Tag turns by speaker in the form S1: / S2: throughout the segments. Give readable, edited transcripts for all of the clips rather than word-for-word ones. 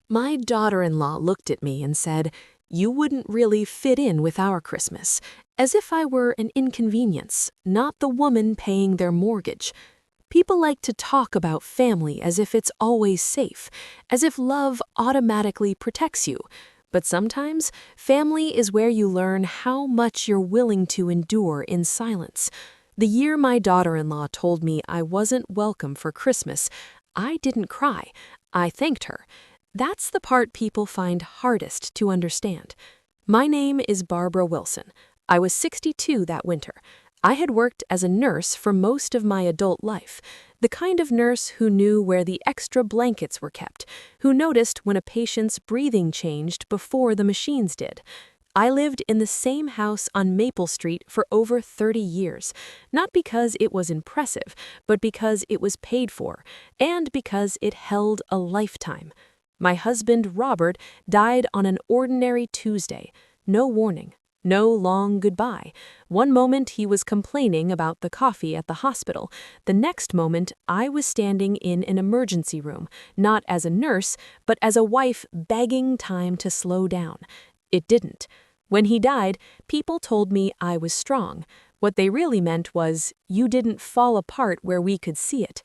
S1: My daughter-in-law looked at me and said, "You wouldn't really fit in with our Christmas," as if I were an inconvenience, not the woman paying their mortgage. People like to talk about family as if it's always safe, as if love automatically protects you. But sometimes, family is where you learn how much you're willing to endure in silence. The year my daughter-in-law told me I wasn't welcome for Christmas, I didn't cry. I thanked her. That's the part people find hardest to understand. My name is Barbara Wilson. I was 62 that winter. I had worked as a nurse for most of my adult life, the kind of nurse who knew where the extra blankets were kept, who noticed when a patient's breathing changed before the machines did. I lived in the same house on Maple Street for over 30 years, not because it was impressive, but because it was paid for, and because it held a lifetime. My husband, Robert, died on an ordinary Tuesday. No warning, no long goodbye. One moment he was complaining about the coffee at the hospital. The next moment I was standing in an emergency room, not as a nurse, but as a wife begging time to slow down. It didn't. When he died, people told me I was strong. What they really meant was, "You didn't fall apart where we could see it."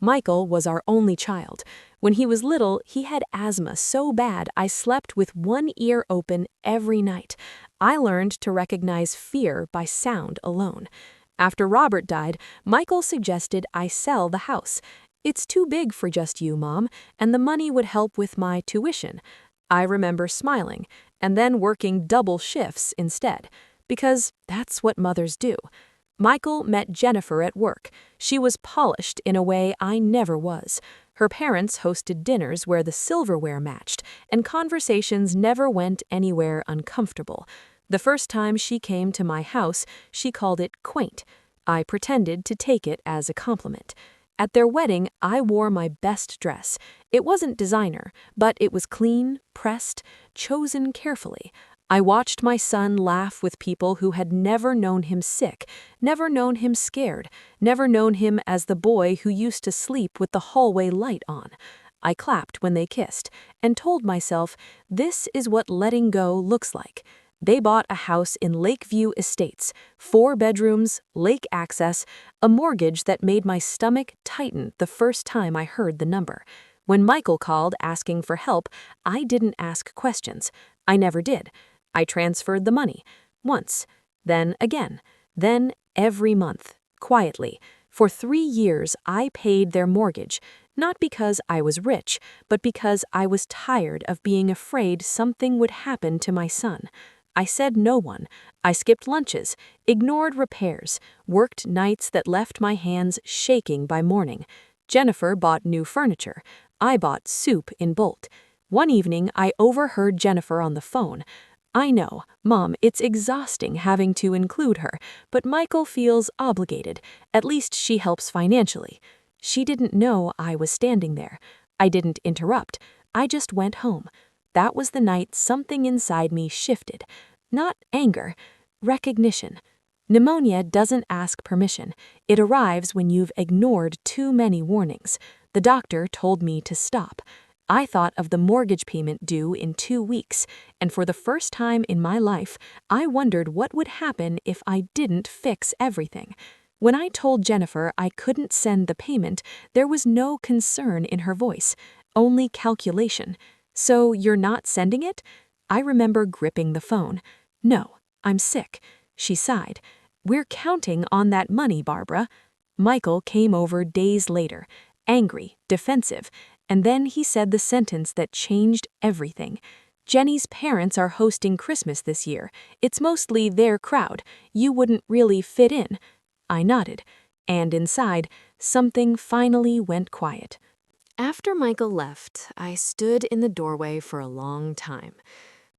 S1: Michael was our only child. When he was little, he had asthma so bad I slept with one ear open every night. I learned to recognize fear by sound alone. After Robert died, Michael suggested I sell the house. "It's too big for just you, Mom, and the money would help with my tuition." I remember smiling, and then working double shifts instead, because that's what mothers do. Michael met Jennifer at work. She was polished in a way I never was. Her parents hosted dinners where the silverware matched, and conversations never went anywhere uncomfortable. The first time she came to my house, she called it quaint. I pretended to take it as a compliment. At their wedding, I wore my best dress. It wasn't designer, but it was clean, pressed, chosen carefully. I watched my son laugh with people who had never known him sick, never known him scared, never known him as the boy who used to sleep with the hallway light on. I clapped when they kissed and told myself, this is what letting go looks like. They bought a house in Lakeview Estates, 4 bedrooms, lake access, a mortgage that made my stomach tighten the first time I heard the number. When Michael called asking for help, I didn't ask questions. I never did. I transferred the money, once, then again, then every month, quietly. For 3 years, I paid their mortgage, not because I was rich, but because I was tired of being afraid something would happen to my son. I said no one. I skipped lunches, ignored repairs, worked nights that left my hands shaking by morning. Jennifer bought new furniture. I bought soup in bulk. One evening, I overheard Jennifer on the phone. "I know, Mom, it's exhausting having to include her, but Michael feels obligated. At least she helps financially." She didn't know I was standing there. I didn't interrupt. I just went home. That was the night something inside me shifted. Not anger, recognition. Pneumonia doesn't ask permission. It arrives when you've ignored too many warnings. The doctor told me to stop. I thought of the mortgage payment due in 2 weeks, and for the first time in my life, I wondered what would happen if I didn't fix everything. When I told Jennifer I couldn't send the payment, there was no concern in her voice, only calculation. "So you're not sending it?" I remember gripping the phone. "No, I'm sick." She sighed. "We're counting on that money, Barbara." Michael came over days later, angry, defensive, and then he said the sentence that changed everything. "Jenny's parents are hosting Christmas this year. It's mostly their crowd. You wouldn't really fit in." I nodded, and inside, something finally went quiet. After Michael left, I stood in the doorway for a long time.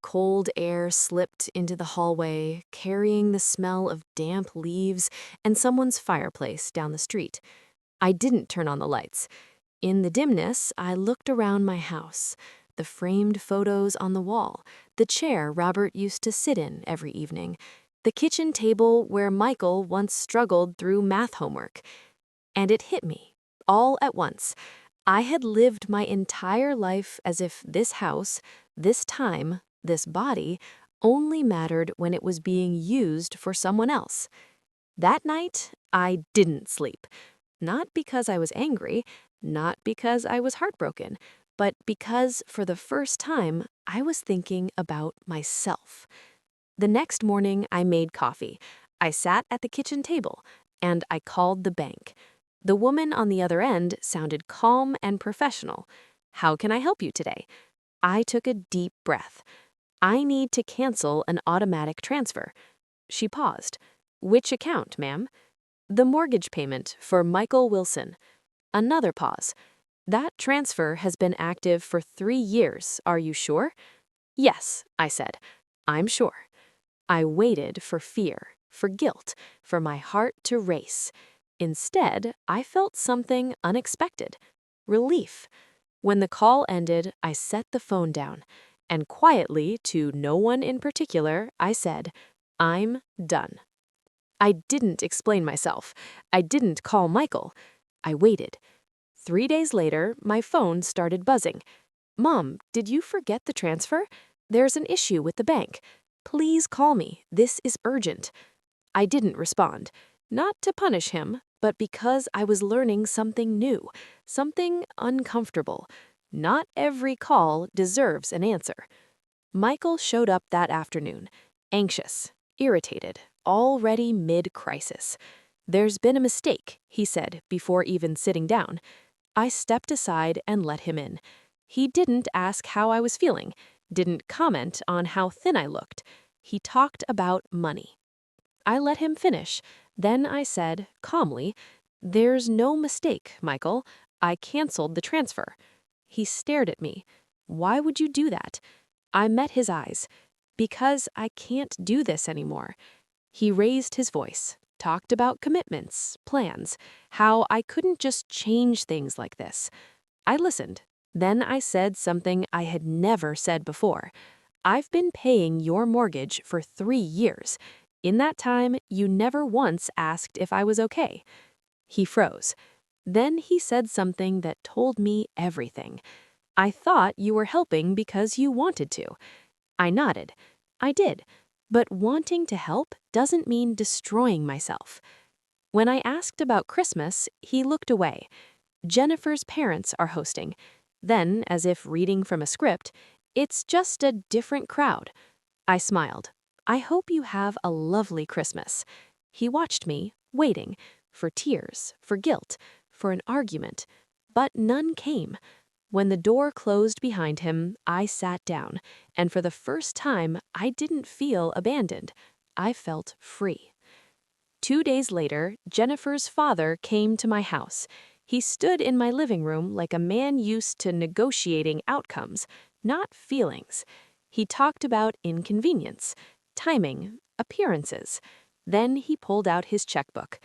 S1: Cold air slipped into the hallway, carrying the smell of damp leaves and someone's fireplace down the street. I didn't turn on the lights. In the dimness, I looked around my house, the framed photos on the wall, the chair Robert used to sit in every evening, the kitchen table where Michael once struggled through math homework. And it hit me, all at once. I had lived my entire life as if this house, this time, this body, only mattered when it was being used for someone else. That night, I didn't sleep. Not because I was angry, not because I was heartbroken, but because, for the first time, I was thinking about myself. The next morning, I made coffee. I sat at the kitchen table, and I called the bank. The woman on the other end sounded calm and professional. "How can I help you today?" I took a deep breath. "I need to cancel an automatic transfer." She paused. "Which account, ma'am?" "The mortgage payment for Michael Wilson." Another pause. "That transfer has been active for 3 years. Are you sure?" "Yes," I said. "I'm sure." I waited for fear, for guilt, for my heart to race. Instead, I felt something unexpected. Relief. When the call ended, I set the phone down, and quietly, to no one in particular, I said, "I'm done." I didn't explain myself. I didn't call Michael. I waited. 3 days later, my phone started buzzing. "Mom, did you forget the transfer? There's an issue with the bank. Please call me. This is urgent." I didn't respond. Not to punish him, but because I was learning something new, something uncomfortable. Not every call deserves an answer. Michael showed up that afternoon, anxious, irritated, already mid-crisis. "There's been a mistake," he said before even sitting down. I stepped aside and let him in. He didn't ask how I was feeling, didn't comment on how thin I looked. He talked about money. I let him finish. Then I said, calmly, "There's no mistake, Michael. I canceled the transfer." He stared at me. "Why would you do that?" I met his eyes. "Because I can't do this anymore." He raised his voice, talked about commitments, plans, how I couldn't just change things like this. I listened. Then I said something I had never said before. "I've been paying your mortgage for 3 years. In that time, you never once asked if I was okay." He froze. Then he said something that told me everything. "I thought you were helping because you wanted to." I nodded. I did. But wanting to help doesn't mean destroying myself. When I asked about Christmas, he looked away. "Jennifer's parents are hosting." Then, as if reading from a script, "It's just a different crowd." I smiled. "I hope you have a lovely Christmas." He watched me, waiting, for tears, for guilt, for an argument. But none came. When the door closed behind him, I sat down, and for the first time, I didn't feel abandoned. I felt free. 2 days later, Jennifer's father came to my house. He stood in my living room like a man used to negotiating outcomes, not feelings. He talked about inconvenience, timing, appearances. Then he pulled out his checkbook.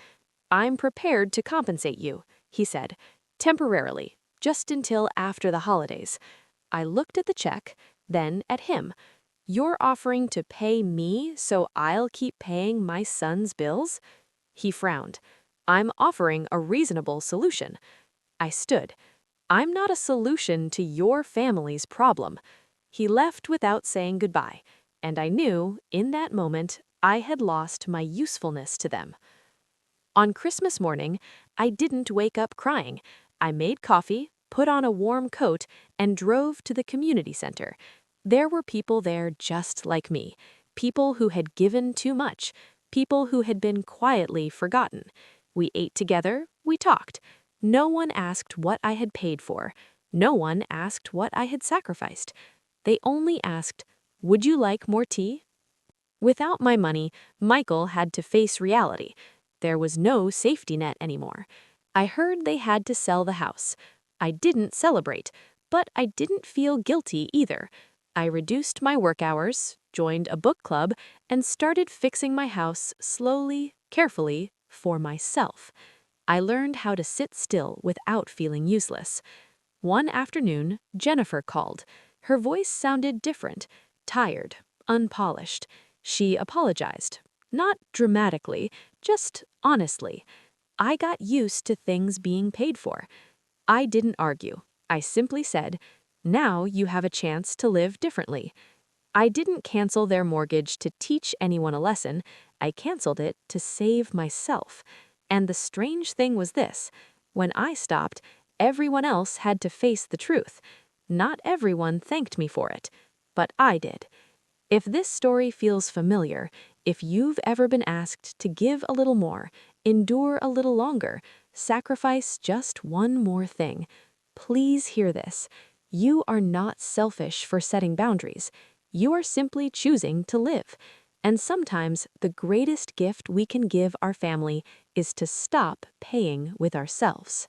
S1: "I'm prepared to compensate you," he said, "temporarily, just until after the holidays." I looked at the check, then at him. "You're offering to pay me so I'll keep paying my son's bills?" He frowned. "I'm offering a reasonable solution." I stood. "I'm not a solution to your family's problem." He left without saying goodbye, and I knew, in that moment, I had lost my usefulness to them. On Christmas morning, I didn't wake up crying. I made coffee, put on a warm coat, and drove to the community center. There were people there just like me, people who had given too much, people who had been quietly forgotten. We ate together, we talked. No one asked what I had paid for. No one asked what I had sacrificed. They only asked, "Would you like more tea?" Without my money, Michael had to face reality. There was no safety net anymore. I heard they had to sell the house. I didn't celebrate, but I didn't feel guilty either. I reduced my work hours, joined a book club, and started fixing my house slowly, carefully, for myself. I learned how to sit still without feeling useless. One afternoon, Jennifer called. Her voice sounded different, tired, unpolished. She apologized. Not dramatically, just honestly. I got used to things being paid for. I didn't argue. I simply said, now you have a chance to live differently. I didn't cancel their mortgage to teach anyone a lesson. I canceled it to save myself. And the strange thing was this: when I stopped, everyone else had to face the truth. Not everyone thanked me for it, but I did. If this story feels familiar, if you've ever been asked to give a little more, endure a little longer, sacrifice just one more thing, please hear this. You are not selfish for setting boundaries. You are simply choosing to live. And sometimes the greatest gift we can give our family is to stop paying with ourselves.